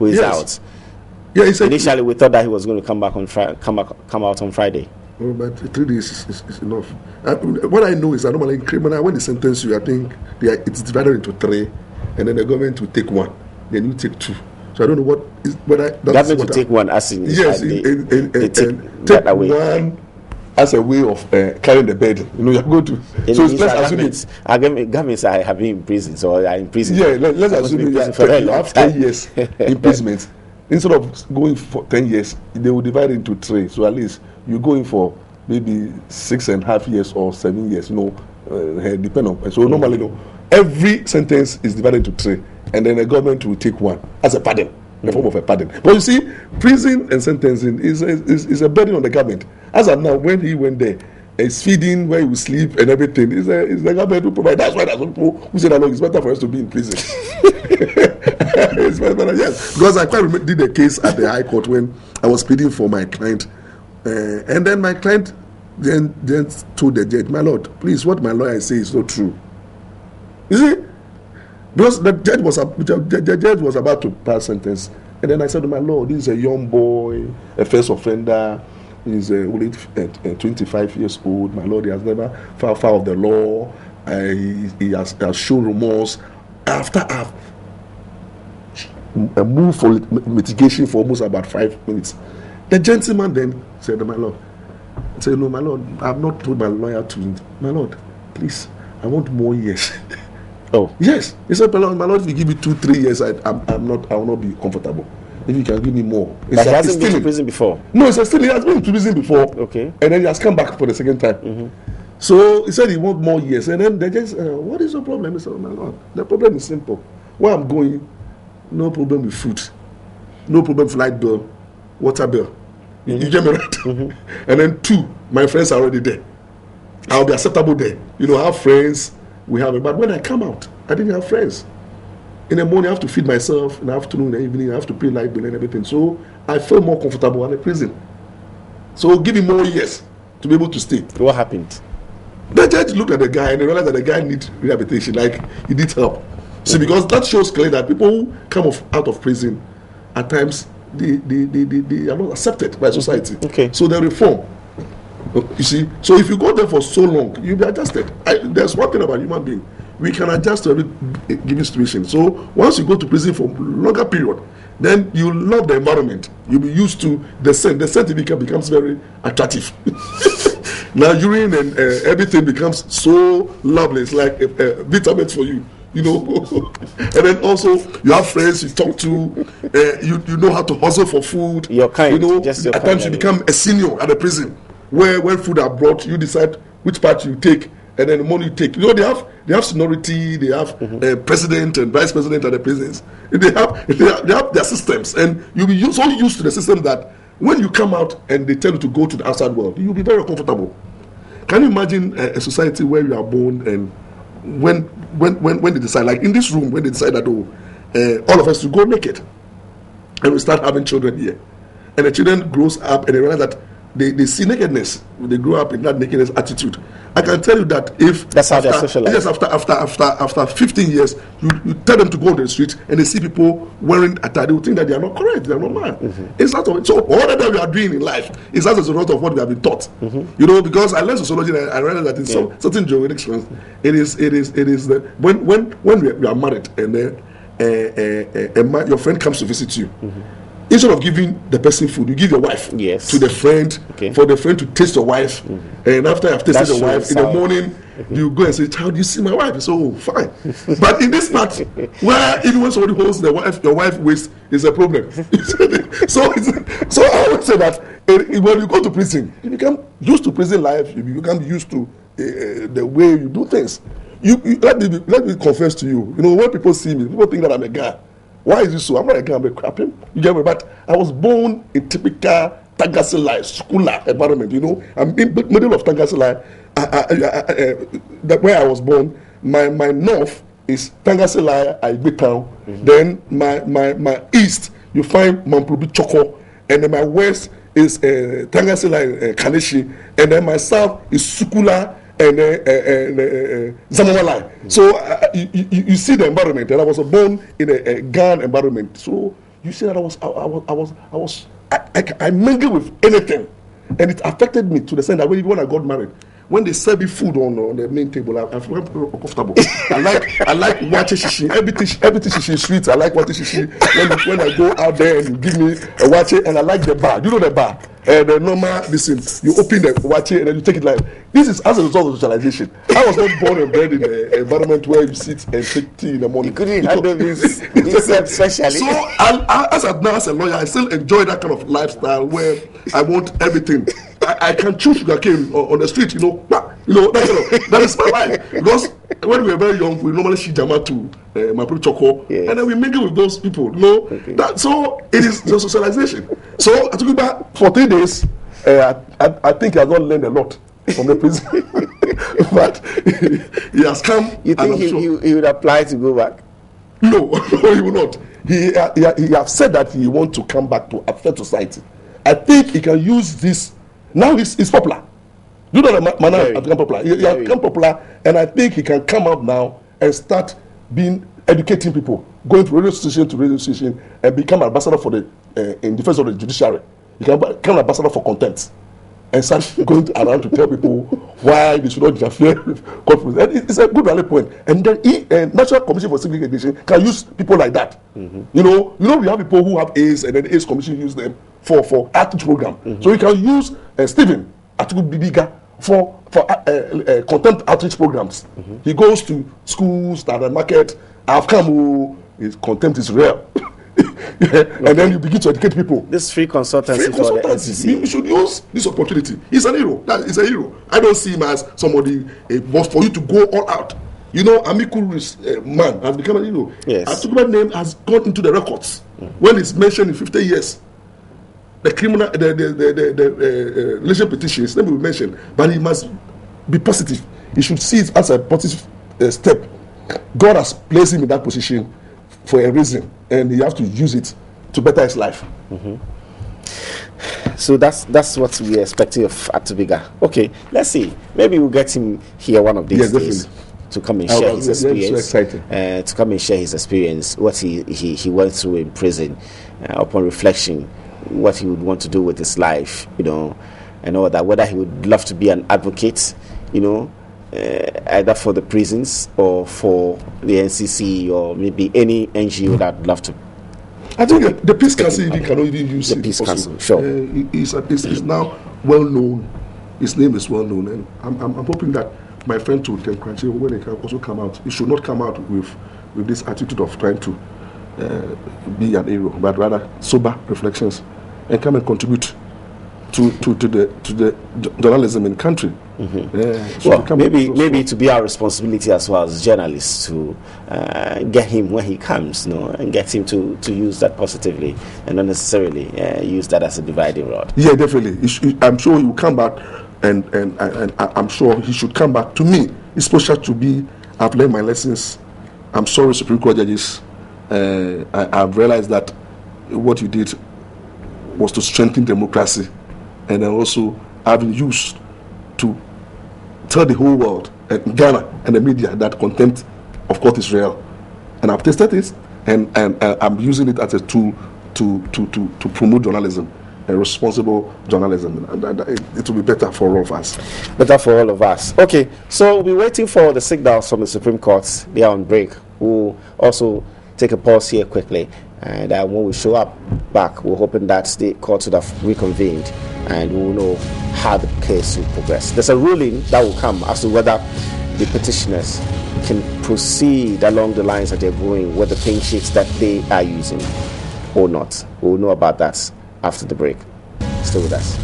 who is out. Yeah, he said initially we thought that he was going to come back on come out on Friday. Oh, but 3 days is enough. What I know is that normally in criminal, when they sentence you, I think it's divided into 3, and then the government will take 1, then you take 2. So I don't know what is whether government will take 1 as in yes, they take that away. 1 as a way of carrying the burden. You know, you're going to. So let's assume governments have been in prison, so are in prison. Yeah, let's assume you have 10 years imprisonment. Instead of going for 10 years, they will divide it into 3. So at least you're going for maybe 6.5 years or 7 years. You know, depend on. So normally, you know, every sentence is divided into 3, and then the government will take 1 as a pardon, the form of a pardon. But you see, prison and sentencing is a burden on the government. As of now, when he went there, it's feeding, where he will sleep and everything. Is the government who provide. That's why there's some people who say that it's better for us to be in prison. It's better, yes. Because I quite did a case at the High Court when I was pleading for my client, and then my client then told the judge, "My lord, please, what my lawyer say is not true." You see, because the judge was about to pass sentence, and then I said to my lord, "This is a young boy, a first offender. He's only 25 years old. My lord, he has never far of the law. He has shown remorse. After I've moved for mitigation for almost about 5 minutes, the gentleman then said to my lord, "No, my lord, I have not told my lawyer to. My lord, please, I want more years." Oh, yes. He said, "My lord, if you give me 2-3 years, I will not be comfortable. If you can give me more." But he hasn't been to prison before. No, he has been to prison before. Okay. And then he has come back for the second time. Mm-hmm. So he said he wants more years. And then they just, what is the problem? He said, "My lord, the problem is simple. Where I'm going, no problem with food, no problem with light bill, water bill." Mm-hmm. You get me right? Mm-hmm. And then 2, my friends are already there. I'll be acceptable there. You know, I have friends, we have it. But when I come out, I didn't have friends. In the morning, I have to feed myself. In the afternoon, in the evening, I have to pay light bill and everything. So I feel more comfortable in the prison. So give him more years to be able to stay. What happened? The judge looked at the guy and they realized that the guy needs rehabilitation, like he needs help. See, because that shows clearly that people who come out of prison, at times, they are not accepted by society. Okay. So they reform. You see, so if you go there for so long, you'll be adjusted. There's one thing about human being. We can adjust to every given situation. So once you go to prison for a longer period, then you love the environment. You'll be used to the scent. The scent becomes very attractive. Now urine and everything becomes so lovely. It's like a vitamin for you. You know, and then also you have friends you talk to. You know how to hustle for food. Your kind. You know, just your at times you become a senior at the prison, where when food are brought, you decide which part you take. And then the money you take, you know, they have seniority, they have president and vice president at the prisons. They have their systems, and you'll be so used to the system that when you come out and they tell you to go to the outside world, you'll be very comfortable. Can you imagine a society where you are born and when they decide, like in this room, when they decide that all of us to go naked, and we start having children here, and the children grows up and they realize that they see nakedness. They grow up in that nakedness attitude. I can tell you that if that's how they're socialized. Yes, after 15 years, you tell them to go on the street and they see people wearing attire, they will think that they are not correct, they are not man. Mm-hmm. It's not so all that we are doing in life is as a result of what we have been taught. Mm-hmm. You know, because I learned sociology and I realized that in some certain jurisdictions, it is the when we are married and then your friend comes to visit you. Mm-hmm. Instead of giving the person food, you give your wife to the friend, for the friend to taste your wife. Mm-hmm. And after you have tasted your wife, in the morning, you go and say, "Child, you see my wife?" So, "Oh, fine." But in this part, where even when somebody holds the wife, your wife waist is a problem. so I would say that when you go to prison, you become used to prison life, you become used to the way you do things. Let me confess to you, you know, when people see me, people think that I'm a guy. Why is it so? I'm not a guy, I'm a crapping. You get me? But I was born in typical Tangasila school environment. You know, I'm in the middle of Tangasila. Where I was born, my north is Tangasila, Igbe town. Mm-hmm. Then my east, you find Mamprubi Choco, and then my west is Tangasila, Kaneshi, and then my south is Sukula and Zamawalai. So you see the environment, and I was born in a Gan environment. So You see that I mingle with anything, and it affected me to the extent that when I got married, when they serve me food on the main table, I feel uncomfortable. I like watching shishi. Everything shishi is sweet. I like watching shishi. When I go out there and you give me a watch, and I like the bar. You know the bar. The normal, listen, you open the watch and then you take it like this is as a result of socialization. I was not born and bred in an environment where you sit and take tea in the morning. You couldn't handle this especially. So as a lawyer, I still enjoy that kind of lifestyle where I want everything. I can choose sugarcane on the street, that is my life. Because when we were very young, we normally see Jama to my choco, and then we mingle with those people. Okay. So it is the socialization. So Atubigah for 3 days, I think he has not learned a lot from the prison, but he has come. You think he would apply to go back? No, he will not. He has said that he wants to come back to affect society. I think he can use this. Now he's popular. You know the man has become popular. He has become popular, and I think he can come out now and start educating people, going from radio station to radio station, and become ambassador for in defense of the judiciary. He can become ambassador for contempt, and start going around to tell people why they should not interfere with court. And it's a good rally point. And then National Commission for Civic Education can use people like that. Mm-hmm. You know, we have people who have A's, and then the A's Commission use them for outreach program. Mm-hmm. So we can use Stephen Atubigah for contempt outreach programs. Mm-hmm. He goes to schools, standard market. I've come. His contempt is real. And then you begin to educate people. This free consultancy for the NCC. We should use this opportunity. He's an hero. He's a hero. I don't see him as somebody. But for you to go all out, Amiku's man has become a hero. Yes. Atubigah's name has gone into the records. Mm-hmm. When it's mentioned in 50 years. The criminal, the election petition, his name will be mentioned, but he must be positive. He should see it as a positive step. God has placed him in that position for a reason, and he has to use it to better his life. Mm-hmm. So that's what we are expecting of Atubigah. Okay, let's see. Maybe we'll get him here one of these days to come and share his experience. So exciting. To come and share his experience, what he went through in prison, upon reflection, what he would want to do with his life, and all that. Whether he would love to be an advocate, either for the prisons or for the NCC or maybe any NGO that would love to. I think the Peace Council cannot even use the Peace Council. Sure, he's now well known. His name is well known, and I'm hoping that my friend to Tem Kranchi, when he can also come out, he should not come out with this attitude of trying to be an hero, but rather sober reflections and come and contribute to the journalism in the country. Mm-hmm. Maybe to be our responsibility as well as journalists to get him when he comes, and get him to use that positively and not necessarily use that as a dividing rod. Yeah, definitely. I'm sure he will come back, and I'm sure he should come back. To me, it's special to be. I've learned my lessons. I'm sorry, Supreme Court judges. I've realized that what you did was to strengthen democracy, and then also having used to tell the whole world, Ghana and the media, that contempt of court is real. And I've tested it, and I'm using it as a tool to promote journalism, and responsible journalism, and it will be better for all of us. Better for all of us. Okay, so we'll be waiting for the signals from the Supreme Court. They are on break. We'll also take a pause here quickly, and when we show up back, we're hoping that the court would have reconvened and we'll know how the case will progress. There's a ruling that will come as to whether the petitioners can proceed along the lines that they're going with the pink sheets that they are using or not. We'll know about that after the break. Stay with us.